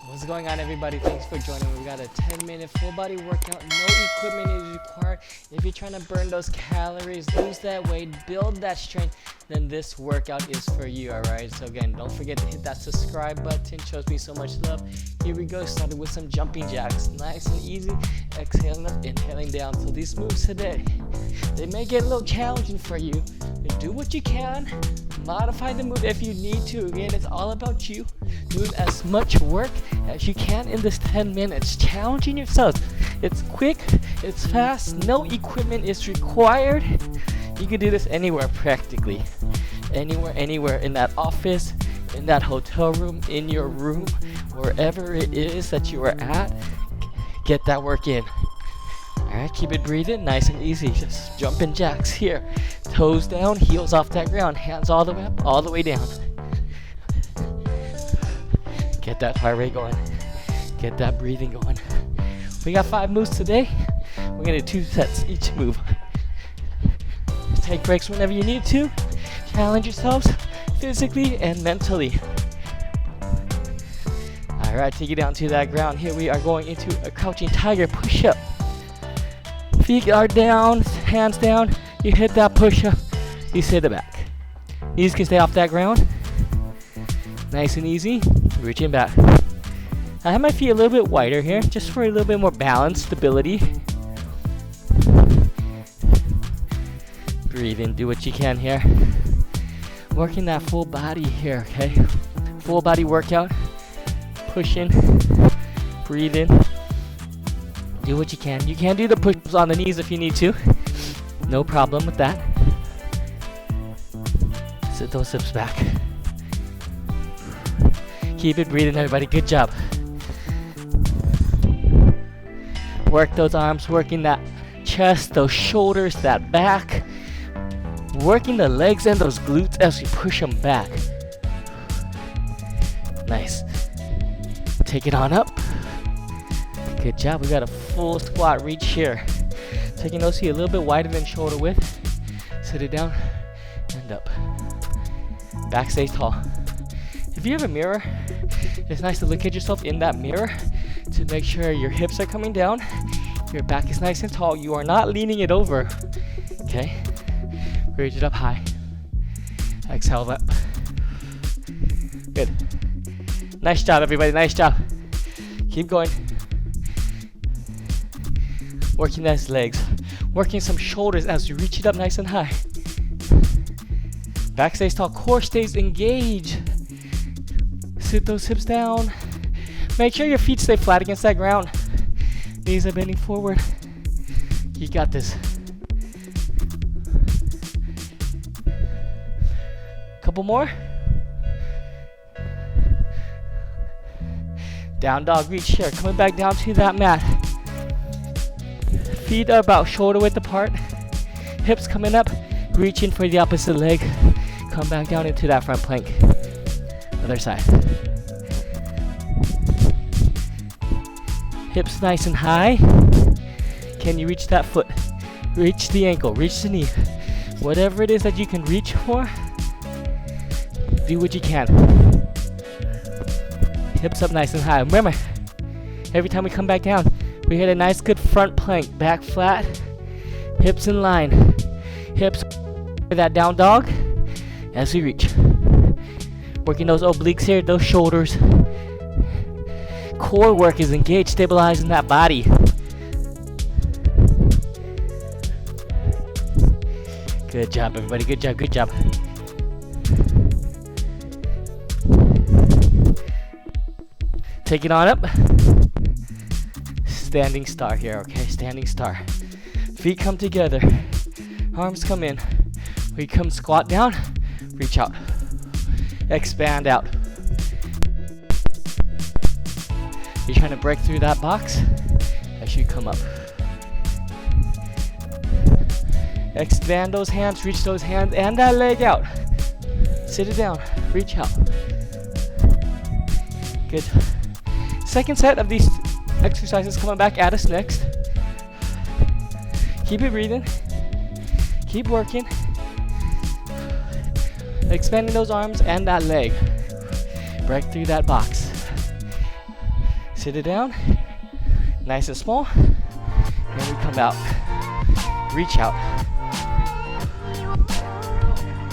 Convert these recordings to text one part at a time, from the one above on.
What's going on, everybody? Thanks for joining. We got a 10-minute full body workout. No equipment is required. If you're trying to burn those calories, lose that weight, build that strength, then this workout is for you, all right? So again, don't forget to hit that subscribe button. Shows me so much love. Here we go. Started with some jumping jacks. Nice and easy. Exhaling up, inhaling down. So these moves today, they may get a little challenging for you. Do what you can. Modify the move if you need to. Again, it's all about you doing as much work as you can in this 10 minutes. Challenging yourself. It's quick, it's fast, no equipment is required. You can do this anywhere practically. Anywhere in that office, in that hotel room, in your room, wherever it is that you are at, get that work in. Alright, keep it breathing, nice and easy. Just jumping jacks here. Toes down, heels off that ground, hands all the way up, all the way down. Get that heart rate going. Get that breathing going. We got 5 moves today. We're gonna do 2 sets each move. Take breaks whenever you need to. Challenge yourselves physically and mentally. Alright, take it down to that ground. Here we are going into a crouching tiger push-up. Feet are down, hands down. You hit that push-up, you sit it back. Knees can stay off that ground. Nice and easy. Reaching back. I have my feet a little bit wider here, just for a little bit more balance, stability. Breathe in, do what you can here. Working that full body here, okay? Full body workout. Push in, breathe in. Do what you can. You can do the push-ups on the knees if you need to. No problem with that. Sit those hips back. Keep it breathing, everybody. Good job. Work those arms, working that chest, those shoulders, that back. Working the legs and those glutes as you push them back. Nice. Take it on up. Good job. We got a full squat reach here. Taking those feet a little bit wider than shoulder width. Sit it down and up. Back stays tall. If you have a mirror, it's nice to look at yourself in that mirror to make sure your hips are coming down, your back is nice and tall, you are not leaning it over. Okay? Reach it up high. Exhale up. Good. Nice job, everybody. Nice job. Keep going. Working those legs. Working some shoulders as you reach it up nice and high. Back stays tall. Core stays engaged. Sit those hips down. Make sure your feet stay flat against that ground. Knees are bending forward. You got this. Couple more. Down dog reach here. Coming back down to that mat. Feet are about shoulder width apart. Hips coming up. Reaching for the opposite leg. Come back down into that front plank. Other side. Hips nice and high. Can you reach that foot? Reach the ankle, reach the knee. Whatever it is that you can reach for, do what you can. Hips up nice and high. Remember, every time we come back down, we hit a nice good front plank. Back flat, hips in line. Hips for that down dog as we reach. Working those obliques here, those shoulders. Core work is engaged, stabilizing that body. Good job, everybody. Good job, good job. Take it on up. Standing star here, okay? Standing star. Feet come together. Arms come in. We come squat down, reach out. Expand out. You're trying to break through that box as you come up. Expand those hands, reach those hands and that leg out. Sit it down, reach out. Good. Second set of these exercises coming back at us next. Keep it breathing. Keep working. Expanding those arms and that leg. Break through that box. Sit it down. Nice and small. Then we come out. Reach out.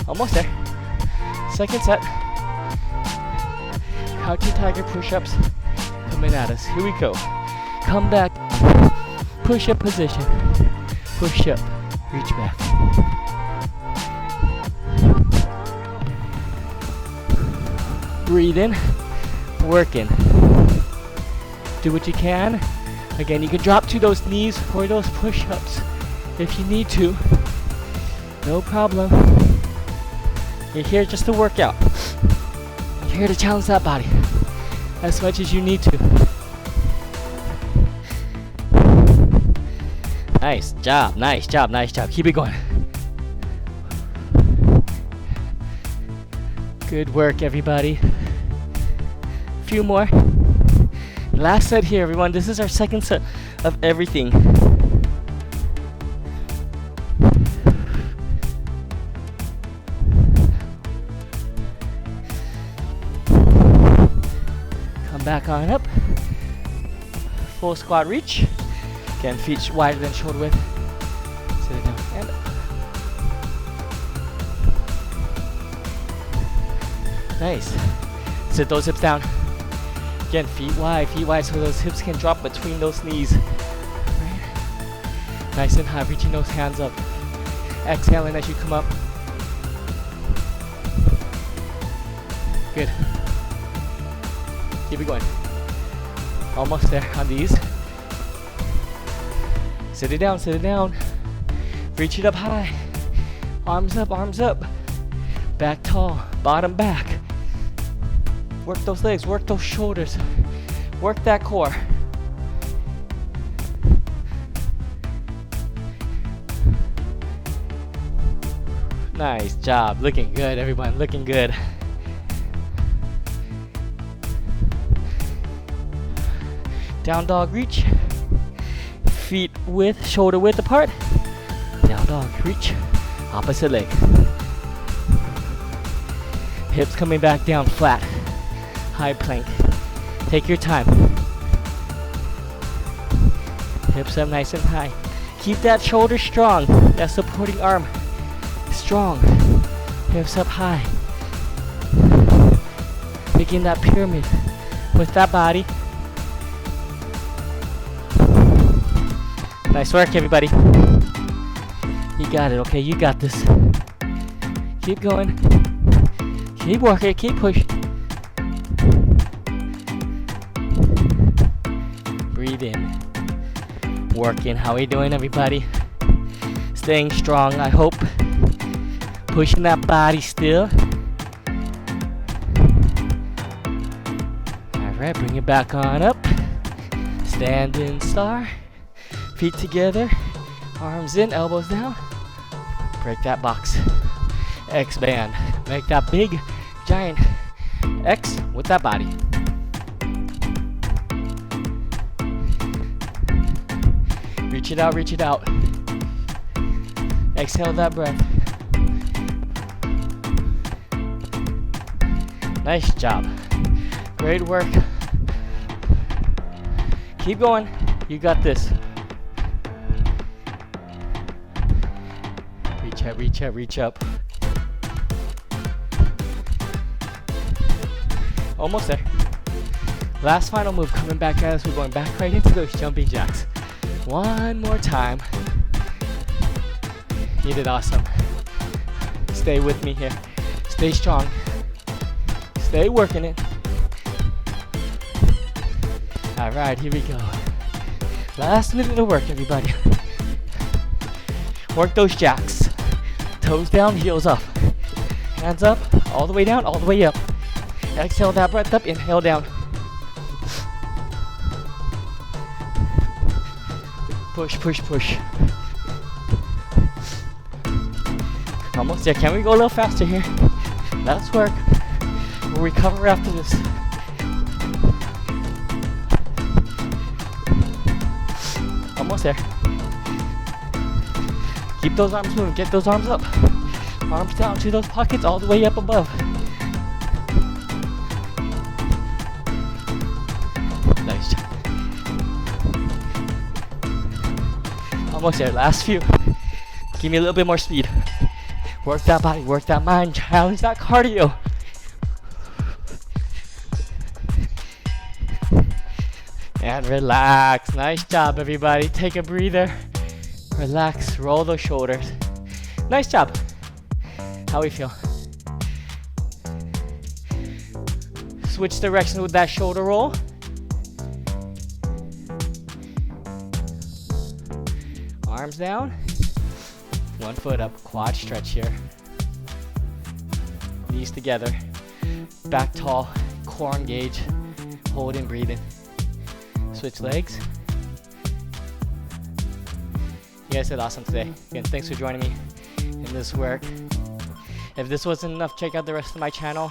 Almost there. Second set. Crouching tiger push-ups coming at us. Here we go. Come back. Push-up position. Push up. Reach back. Breathe in. Working. Do what you can. Again, you can drop to those knees for those push-ups if you need to. No problem. You're here just to work out. You're here to challenge that body as much as you need to. Nice job, nice job, nice job. Keep it going. Good work, everybody. Few more. Last set here, everyone. This is our second set of everything. Come back on up. Full squat reach. Again, feet wider than shoulder width. Sit it down and up. Nice. Sit those hips down. Again, feet wide so those hips can drop between those knees. Right. Nice and high, reaching those hands up. Exhaling as you come up. Good. Keep it going. Almost there on these. Sit it down, sit it down. Reach it up high. Arms up, arms up. Back tall, bottom back. Work those legs, work those shoulders. Work that core. Nice job, looking good everyone, looking good. Down dog reach. Feet width, shoulder width apart. Down dog, reach. Opposite leg. Hips coming back down flat. High plank. Take your time. Hips up nice and high. Keep that shoulder strong. That supporting arm strong. Hips up high. Making that pyramid with that body. Nice work, everybody. You got it, okay? You got this. Keep going. Keep working, keep pushing. Breathe in. Working. How are you doing, everybody? Staying strong, I hope. Pushing that body still. Alright, bring it back on up. Standing star. Feet together. Arms in, elbows down. Break that box. X band. Make that big, giant X with that body. Reach it out, reach it out. Exhale that breath. Nice job. Great work. Keep going. You got this. Reach up, reach up, reach up. Almost there. Last final move, coming back at us. We're going back right into those jumping jacks. One more time. You did awesome. Stay with me here. Stay strong. Stay working it. All right, here we go. Last minute of work, everybody. Work those jacks. Toes down, heels up. Hands up, all the way down, all the way up. Exhale that breath up, inhale down. Push, push, push. Almost there. Can we go a little faster here? Let's work. We'll recover after this. Almost there. Keep those arms moving. Get those arms up. Arms down to those pockets all the way up above. Nice job. Almost there, last few. Give me a little bit more speed. Work that body, work that mind, challenge that cardio. And relax. Nice job, everybody. Take a breather. Relax, roll those shoulders. Nice job. How we feel? Switch directions with that shoulder roll. Arms down. One foot up. Quad stretch here. Knees together. Back tall. Core engaged. Holding, breathing. Switch legs. You guys did awesome today. Again, thanks for joining me in this work. If this wasn't enough, check out the rest of my channel.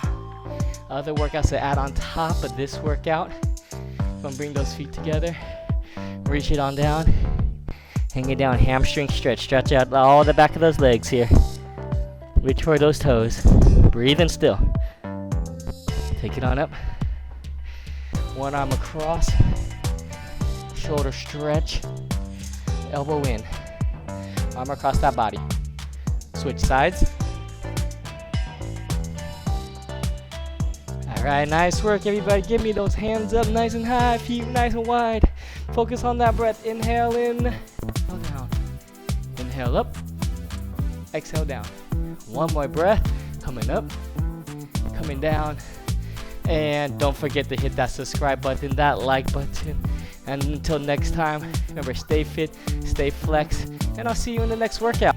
Other workouts to add on top of this workout. Gonna bring those feet together. Reach it on down. Hang it down. Hamstring stretch. Stretch out all the back of those legs here. Reach for those toes. Breathe in still. Take it on up. One arm across. Shoulder stretch. Elbow in. Arm across that body. Switch sides. Alright, nice work everybody. Give me those hands up nice and high, feet nice and wide. Focus on that breath. Inhale in, exhale down. Inhale up, exhale down. One more breath. Coming up, coming down. And don't forget to hit that subscribe button, that like button. And until next time, remember, stay fit, stay flex, and I'll see you in the next workout.